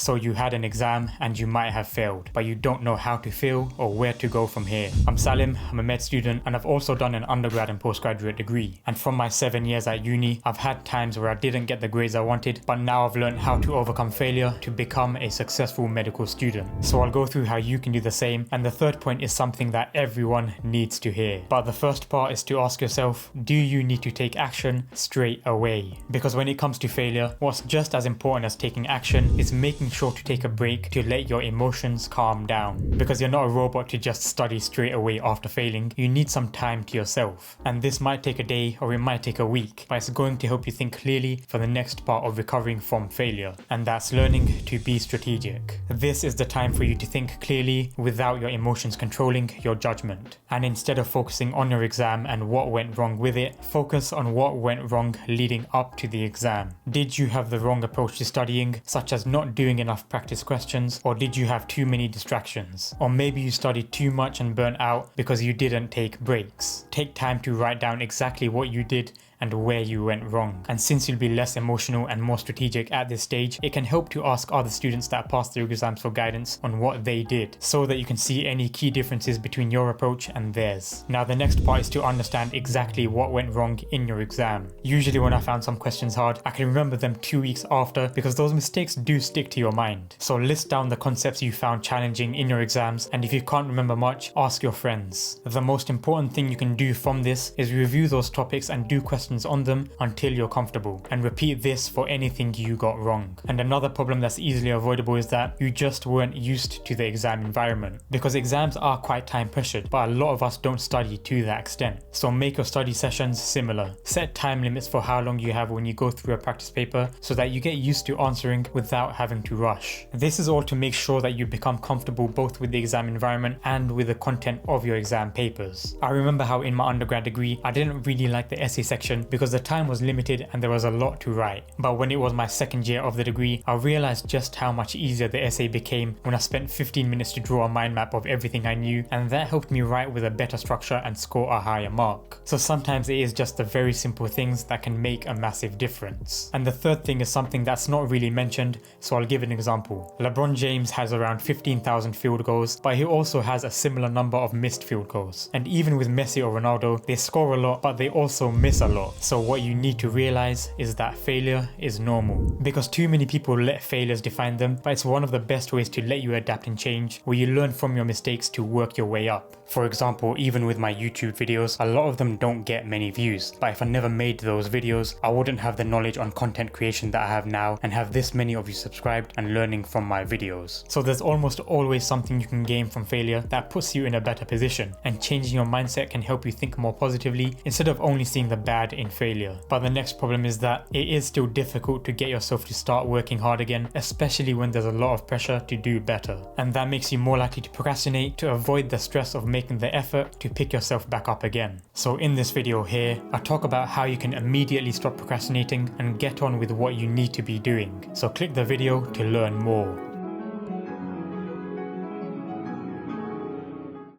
So you had an exam and you might have failed, but you don't know how to feel or where to go from here. I'm Salim, I'm a med student, and I've also done an undergrad and postgraduate degree. And from my 7 years at uni, I've had times where I didn't get the grades I wanted, but now I've learned how to overcome failure to become a successful medical student. So I'll go through how you can do the same, and the third point is something that everyone needs to hear. But the first part is to ask yourself, do you need to take action straight away? Because when it comes to failure, what's just as important as taking action is making sure to take a break to let your emotions calm down. Because you're not a robot to just study straight away after failing, you need some time to yourself. And this might take a day or it might take a week, but it's going to help you think clearly for the next part of recovering from failure. And that's learning to be strategic. This is the time for you to think clearly without your emotions controlling your judgment. And instead of focusing on your exam and what went wrong with it, focus on what went wrong leading up to the exam. Did you have the wrong approach to studying, such as not doing enough practice questions, or did you have too many distractions? Or maybe you studied too much and burnt out because you didn't take breaks. Take time to write down exactly what you did and where you went wrong. And since you'll be less emotional and more strategic at this stage, it can help to ask other students that passed their exams for guidance on what they did, so that you can see any key differences between your approach and theirs. Now the next part is to understand exactly what went wrong in your exam. Usually when I found some questions hard, I can remember them 2 weeks after because those mistakes do stick to your mind. So list down the concepts you found challenging in your exams, and if you can't remember much, ask your friends. The most important thing you can do from this is review those topics and do questions on them until you're comfortable, and repeat this for anything you got wrong. And another problem that's easily avoidable is that you just weren't used to the exam environment, because exams are quite time pressured, but a lot of us don't study to that extent. So make your study sessions similar. Set time limits for how long you have when you go through a practice paper so that you get used to answering without having to rush. This is all to make sure that you become comfortable both with the exam environment and with the content of your exam papers. I remember how in my undergrad degree I didn't really like the essay section because the time was limited and there was a lot to write. But when it was my second year of the degree, I realized just how much easier the essay became when I spent 15 minutes to draw a mind map of everything I knew, and that helped me write with a better structure and score a higher mark. So sometimes it is just the very simple things that can make a massive difference. And the third thing is something that's not really mentioned, so I'll give an example. LeBron James has around 15,000 field goals, but he also has a similar number of missed field goals. And even with Messi or Ronaldo, they score a lot, but they also miss a lot. So what you need to realize is that failure is normal, because too many people let failures define them, but it's one of the best ways to let you adapt and change, where you learn from your mistakes to work your way up. For example, even with my YouTube videos, a lot of them don't get many views, but if I never made those videos, I wouldn't have the knowledge on content creation that I have now and have this many of you subscribed and learning from my videos. So there's almost always something you can gain from failure that puts you in a better position, and changing your mindset can help you think more positively instead of only seeing the bad in failure. But the next problem is that it is still difficult to get yourself to start working hard again, especially when there's a lot of pressure to do better. And that makes you more likely to procrastinate to avoid the stress of making the effort to pick yourself back up again. So in this video here, I talk about how you can immediately stop procrastinating and get on with what you need to be doing. So click the video to learn more.